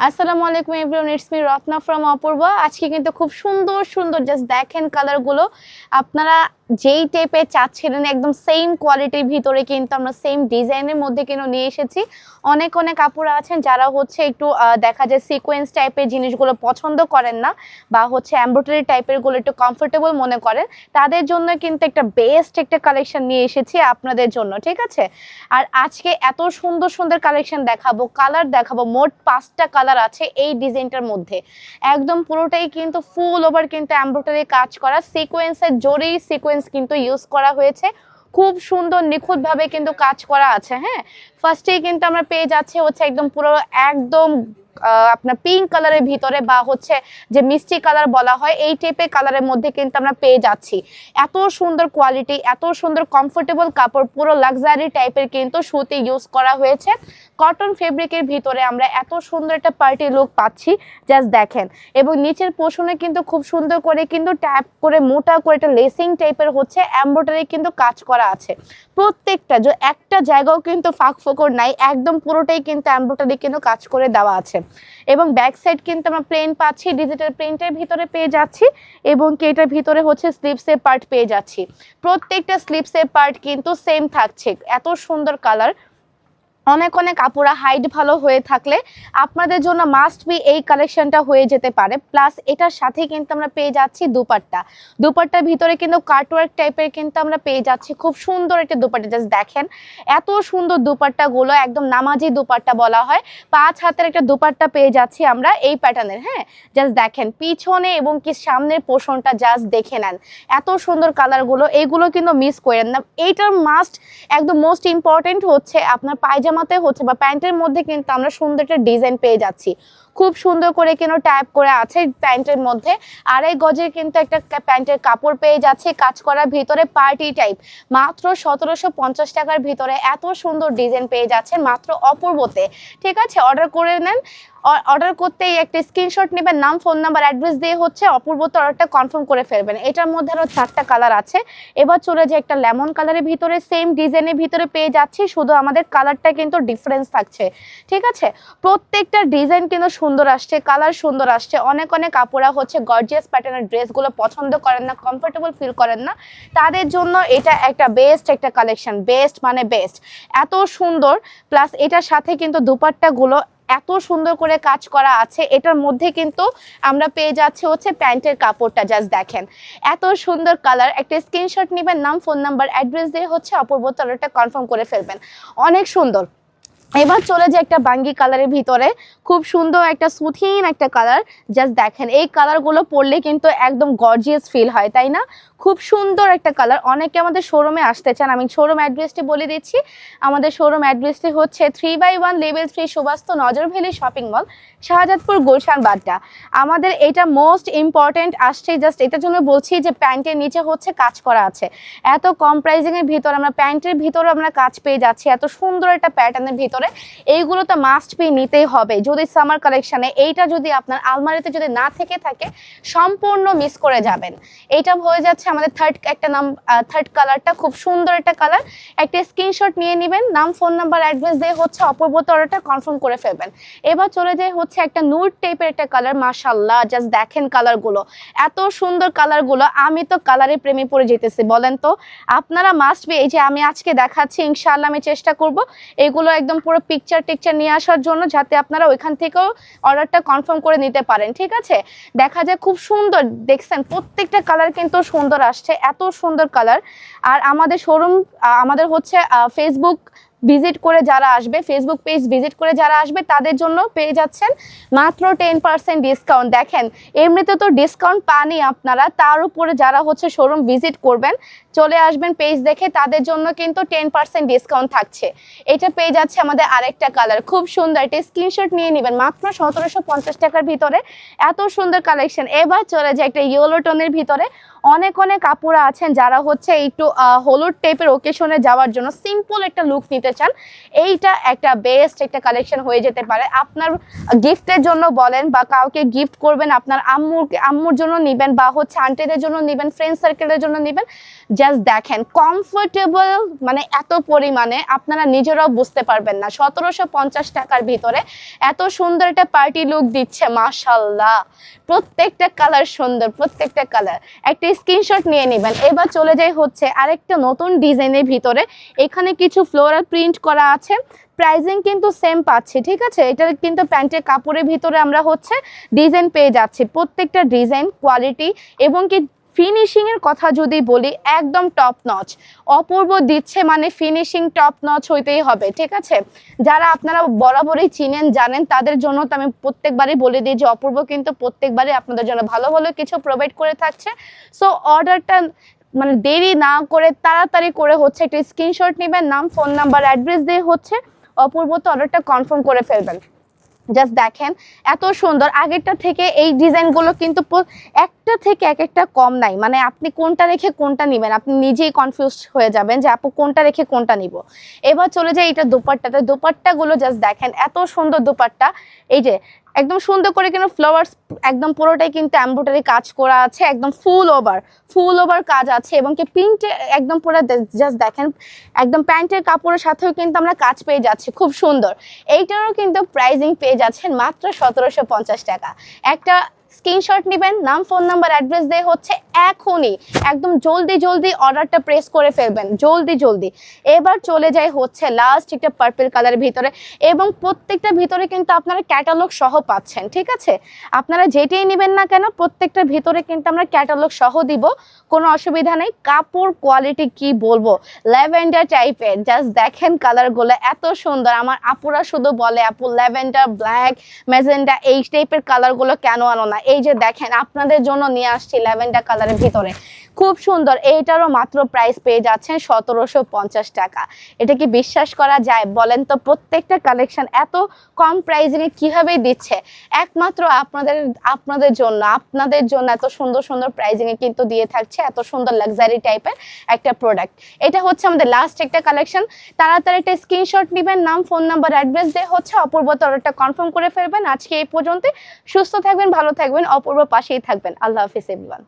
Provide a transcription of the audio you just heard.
আসসালামু আলাইকুম everyone, it's me Ratna from Apurva. আজকে কিন্তু খুব সুন্দর সুন্দর জাস্ট দেখেন কালারগুলো। আপনারা যেই টাইপের চাচ্ছিলেন একদম সেম কোয়ালিটির ভিতরে কিন্তু আমরা সেম ডিজাইনের মধ্যে কিন্তু নিয়ে এসেছি। অনেক অনেক আপুরা আছেন যারা হচ্ছে একটু দেখা যায় সিকোয়েন্স টাইপের জিনিসগুলো পছন্দ করেন না, বা হচ্ছে এমব্রয়ডারি টাইপের গুলো একটু কমফোর্টেবল মনে করেন, তাদের জন্য কিন্তু একটা বেস্ট একটা কালেকশন নিয়ে এসেছি আপনাদের জন্য, ঠিক আছে। আর আজকে এত সুন্দর সুন্দর কালেকশন দেখাবো, কালার দেখাবো, মোট 5টা কালার আছে এই ডিজাইনটার মধ্যে। একদম পুরোটাই কিন্তু ফুল ওভার কিন্তু এমব্রয়ডারি কাজ করা, সিকোয়েন্সের জরি সিকোয়েন্স কিন্তু ইউজ করা হয়েছে। খুব সুন্দর নিখুঁত ভাবে কিন্তু কাজ করা আছে। হ্যাঁ, ফার্স্টেই কিন্তু আমরা পেয়ে যাচ্ছি হচ্ছে একদম পুরো একদম আপনার পিঙ্ক কালারের ভিতরে, বা হচ্ছে যে মিষ্টি কালার বলা হয় এই টাইপের কালারের মধ্যে কিন্তু আমরা পেয়ে যাচ্ছি। এত সুন্দর কোয়ালিটি, এত সুন্দর কমফোর্টেবল কাপড়, পুরো লাক্সারি টাইপের কিন্তু সুতি ইউজ করা হয়েছে। কটন ফেব্রিকের ভিতরে আমরা এত সুন্দর একটা পার্টি লুক পাচ্ছি, জাস্ট দেখেন। এবং নিচের পোর্শনে কিন্তু খুব সুন্দর করে কিন্তু ট্যাপ করে মোটা করে একটা লেসিং টাইপের হচ্ছে এমব্রয়ডারি কিন্তু কাজ করা আছে। প্রত্যেকটা যে একটা জায়গাও কিন্তু ফাঁক ফোকর নাই, একদম পুরোটাই কিন্তু এমব্রয়ডারি কিন্তু কাজ করে দেওয়া আছে। এবং ব্যাক সাইড কিন্তু আমরা প্লেন পাচ্ছি, ডিজিটাল প্রিন্টের ভিতরে পেয়ে যাচ্ছি, এবং কি এটার ভিতরে হচ্ছে স্লিপসের পার্ট পেয়ে যাচ্ছি। প্রত্যেকটা স্লিপসের পার্ট কিন্তু সেম থাকছে। এত সুন্দর কালার। অনেক অনেক আপুরা হাইট ভালো হয়ে থাকলে আপনাদের জন্য মাস্ট বি এই কালেকশনটা হয়ে যেতে পারে। প্লাস এটার সাথে কিন্তু আমরা পেয়ে যাচ্ছি দুপাট্টার ভিতরে কিন্তু কাটওয়ার্ক টাইপের কিন্তু আমরা পেয়ে যাচ্ছি। খুব সুন্দর একটা দুপাট্টা, জাস্ট দেখেন এত সুন্দর দুপাট্টাগুলো, একদম নামাজি দুপাট্টা বলা হয়। 5 হাতের একটা দুপাট্টা পেয়ে যাচ্ছি আমরা এই প্যাটার্নের। হ্যাঁ, জাস্ট দেখেন পিছনে এবং কি সামনের পোর্শনটা জাস্ট দেখে নেন। এত সুন্দর কালারগুলো, এইগুলো কিন্তু মিস করেন না। এইটার মাস্ট একদম মোস্ট ইম্পর্টেন্ট হচ্ছে আপনার পায়জামা হচ্ছে বা প্যান্টের মধ্যে কিন্তু আমরা সুন্দর একটা ডিজাইন পেয়ে যাচ্ছি। খুব সুন্দর করে কিন্তু ট্যাপ করে আছে প্যান্টের মধ্যে। 2.5 গজের কিন্তু একটা প্যান্টের কাপড় পেয়ে যাচ্ছে কাজ করার ভিতরে, পার্টি টাইপ। মাত্র 1750 টাকার ভিতরে এত সুন্দর ডিজাইন পেয়ে যাচ্ছেন মাত্র অপূর্বতে। ঠিক আছে, অর্ডার করে নেন। অর্ডার করতেই একটা স্ক্রিনশট নেবেন, নাম ফোন নাম্বার অ্যাড্রেস দিয়ে হচ্ছে অপূর্বতে অর্ডারটা কনফার্ম করে ফেলবেন। এটার মধ্যে আরো 4টা কালার আছে। এবার চলে যে একটা লেমন কালারের ভিতরে সেম ডিজাইনের ভিতরে পেয়ে যাচ্ছি, শুধু আমাদের কালারটা কিন্তু ডিফারেন্স থাকছে। ঠিক আছে, প্রত্যেকটা ডিজাইন কিন্তু সুন্দর আসছে, কালার সুন্দর আসছে। অনেক অনেক আপুরা হচ্ছে গর্জিয়াস প্যাটার্নের ড্রেসগুলো পছন্দ করেন না, কমফোর্টেবল ফিল করেন না, তাদের জন্য এটা একটা বেস্ট একটা কালেকশন। বেস্ট মানে বেস্ট, এত সুন্দর। প্লাস এটার সাথে কিন্তু দুপাট্টাগুলো এত সুন্দর করে কাজ করা আছে। এটার মধ্যে কিন্তু আমরা পেয়ে যাচ্ছি হচ্ছে প্যান্টের কাপড়টা, জাস্ট দেখেন এত সুন্দর কালার। একটা স্ক্রিনশট নেবেন, নাম ফোন নাম্বার অ্যাড্রেস দিয়ে হচ্ছে অপূর্বত অর্ডারটা কনফার্ম করে ফেলবেন। অনেক সুন্দর। এবার চলে যায় একটা বাঙ্গি কালারের ভিতরে, খুব সুন্দর একটা সুথিন একটা কালার। জাস্ট দেখেন এই কালারগুলো পরলে কিন্তু একদম গর্জিয়াস ফিল হয়, তাই না? খুব সুন্দর একটা কালার। অনেকে আমাদের শোরুমে আসতে চান, আমি শোরুম অ্যাড্রেসটি বলে দিচ্ছি। আমাদের শোরুম অ্যাড্রেসটি হচ্ছে 3/1 level 3 Subastu Nazar Valley shopping mall, Shahjadpur, Gulshan, Badda. আমাদের এটা মোস্ট ইম্পর্টেন্ট আসছে, জাস্ট এটার জন্য বলছি যে প্যান্টের নিচে হচ্ছে কাজ করা আছে। এত কম প্রাইসিংয়ের ভিতরে আমরা প্যান্টের ভিতরে আমরা কাজ পেয়ে যাচ্ছি এত সুন্দর একটা প্যাটার্নের ভিতরে। এইগুলো তো মাস্ট বি নিতেই হবে যদি সামার কালেকশনে। এইটা যদি আপনার আলমারিতে যদি না থেকে থাকে সম্পূর্ণ মিস করে যাবেন। এইটা হয়ে যাচ্ছে আমাদের থার্ড কালারটা, খুব সুন্দর একটা কালার। একটা স্ক্রিনশট নিয়ে নেবেন, নাম ফোন নাম্বার অ্যাড্রেস দিয়ে হচ্ছে অপূর্বত অর্ডারটা কনফার্ম করে ফেলবেন। এবার চলে যায় হচ্ছে একটা নুড টাইপের একটা কালার। মাশাআল্লাহ, জাস্ট দেখেন কালারগুলো, এত সুন্দর কালারগুলো। আমি তো কালারের প্রেমে পড়ে যেতেছি। বলেন তো আপনারা মাস্ট বি, এই যে আমি আজকে দেখাচ্ছি ইনশাআল্লাহ আমি চেষ্টা করব এগুলো একদম পুরো পিকচার টিকচার নিয়ে আসার জন্য, যাতে আপনারা ওইখান থেকেও অর্ডারটা কনফার্ম করে নিতে পারেন। ঠিক আছে, দেখা যায় খুব সুন্দর। দেখছেন প্রত্যেকটা কালার কিন্তু সুন্দর আসছে, এত সুন্দর কালার। আর আমাদের শোরুম, আমাদের হচ্ছে ফেসবুক ভিজিট করে যারা আসবে, ফেসবুক পেজ ভিজিট করে যারা আসবে তাদের জন্য পেয়ে যাচ্ছেন মাত্র 10% ডিসকাউন্ট। দেখেন এমনিতে তো ডিসকাউন্ট পানি আপনারা, তার উপরে যারা হচ্ছে শোরুম ভিজিট করবেন, চলে আসবেন পেজ দেখে, তাদের জন্য কিন্তু 10% ডিসকাউন্ট থাকছে। এটা পেয়ে যাচ্ছে আমাদের আরেকটা কালার, খুব সুন্দর। এটা স্ক্রিনশট নিয়ে নেবেন, মাত্র 1750 টাকার ভিতরে এত সুন্দর কালেকশন। এবার চলে যায় একটা ইয়েলো টোনের ভিতরে। অনেক অনেক আপুরা আছেন যারা হচ্ছে একটু হলুদ টাইপের ওকেশনে যাওয়ার জন্য সিম্পল একটা লুক নিতে করতে চান, এইটা একটা বেস্ট একটা কালেকশন হয়ে যেতে পারে। আপনার গিফটের জন্য বলেন বা কাউকে গিফট করবেন, আপনার আম্মুর জন্য নেবেন বা হচ্ছে আন্টিদের জন্য নেবেন, ফ্রেন্ড সার্কেলের জন্য নেবেন, জাস্ট দেখেন কমফোর্টেবল মানে এত পরিমাণে আপনারা নিজেরাও বুঝতে পারবেন না। 1750 টাকার ভিতরে এত সুন্দর একটা পার্টি লুক দিচ্ছে, মাশাআল্লাহ। প্রত্যেকটা কালার সুন্দর, প্রত্যেকটা কালার। একটা স্ক্রিনশট নিয়ে নেবেন। এবার চলে যাই হচ্ছে আরেকটা নতুন ডিজাইনের ভিতরে। এখানে কিছু ফ্লোরাল প্রিন্ট করা আছে, প্রাইজিং কিন্তু সেম পাচ্ছি, ঠিক আছে। এটা কিন্তু প্যান্টের কাপড়ের ভিতরে আমরা হচ্ছে ডিজাইন পেয়ে যাচ্ছি, প্রত্যেকটা ডিজাইন কোয়ালিটি এবং কি ফিনিশিং এর কথা যদি বলি একদম টপ নচ। অপূর্ব দিচ্ছে মানে ফিনিশিং টপ নচ হইতেই হবে, ঠিক আছে। যারা আপনারা বরাবরই চিনেন জানেন তাদের জন্য তো আমি প্রত্যেকবারই বলে দিই যে অপূর্ব কিন্তু প্রত্যেকবারই আপনাদের জন্য ভালো ভালো কিছু প্রোভাইড করে থাকছে। সো অর্ডারটা মানে দেরি না করে তাড়াতাড়ি করে হচ্ছে একটা স্ক্রিনশট নেবেন, নাম ফোন নাম্বার অ্যাড্রেস দিয়ে হচ্ছে অপূর্ব তো অর্ডারটা কনফার্ম করে ফেলবেন। জাস্ট দেখেন এত সুন্দর। আগেরটা থেকে এই ডিজাইনগুলো কিন্তু একটা থেকে এক একটা কম নাই, মানে আপনি কোনটা রেখে কোনটা নেবেন আপনি নিজেই কনফিউজ হয়ে যাবেন যে আপু কোনটা রেখে কোনটা নিব। এবার চলে যায় এটা দোপাট্টাতে, দোপাট্টাগুলো জাস্ট দেখেন এত সুন্দর দোপাট্টা। এই যে একদম সুন্দর করে কিন্তু ফ্লাওয়ার্স একদম পুরোটাই কিন্তু এমব্রয়ডারি কাজ করা আছে, একদম ফুল ওভার কাজ আছে এবং কি প্রিন্টে একদম পুরো জাস্ট দেখেন একদম প্যান্টের কাপড়ের সাথেও কিন্তু আমরা কাজ পেয়ে যাচ্ছি, খুব সুন্দর। এইটারও কিন্তু প্রাইজিং পেয়ে যাচ্ছেন মাত্র 1750 টাকা। একটা স্ক্রিনশট নেবেন, নাম ফোন নাম্বার অ্যাড্রেস দিয়ে হচ্ছে এখনই একদম জলদি অর্ডারটা প্রেস করে ফেলবেন, জলদি। এবার চলে যায় হচ্ছে লাস্ট একটা পার্পল কালারের ভিতরে এবং প্রত্যেকটা ভিতরে কিন্তু আপনারা ক্যাটালগ সহ পাচ্ছেন, ঠিক আছে। আপনারা যেটাই নেবেন না কেন প্রত্যেকটার ভিতরে কিন্তু আমরা ক্যাটালগ সহ দিব, কোনো অসুবিধা নেই। কাপড় কোয়ালিটি কি বলবো, ল্যাভেন্ডার টাইপের, জাস্ট দেখেন কালারগুলো এত সুন্দর। আমার আপুরা শুধু বলে আপু ল্যাভেন্ডার, ব্ল্যাক, ম্যাজেন্ডা এই টাইপের কালারগুলো কেন আনো না। এই যে দেখেন আপনাদের জন্য নিয়ে আসছি ল্যাভেন্ডার কালারের ভিতরে, খুব সুন্দর। এইটারও মাত্র প্রাইস পেয়ে যাচ্ছেন 1750 টাকা। এটা কি বিশ্বাস করা যায় বলেন তো? প্রত্যেকটা কালেকশন এত কম প্রাইসে কিভাবে দিচ্ছে, একমাত্র আপনাদের জন্য এত সুন্দর প্রাইসিংয়ে কিন্তু দিয়ে থাকছে এত সুন্দর লাক্সারি টাইপের একটা প্রোডাক্ট। এটা হচ্ছে আমাদের লাস্ট একটা কালেকশন। তাড়াতাড়ি একটা স্ক্রিনশট নেবেন, নাম ফোন নাম্বার অ্যাড্রেস দিয়ে হচ্ছে অপূর্ব অর্ডারটা কনফার্ম করে ফেলবেন। আজকে এই পর্যন্ত। সুস্থ থাকবেন, ভালো থাকবেন, অপূর্ব পাশেই থাকবেন। আল্লাহ হাফিজ এভরিওয়ান।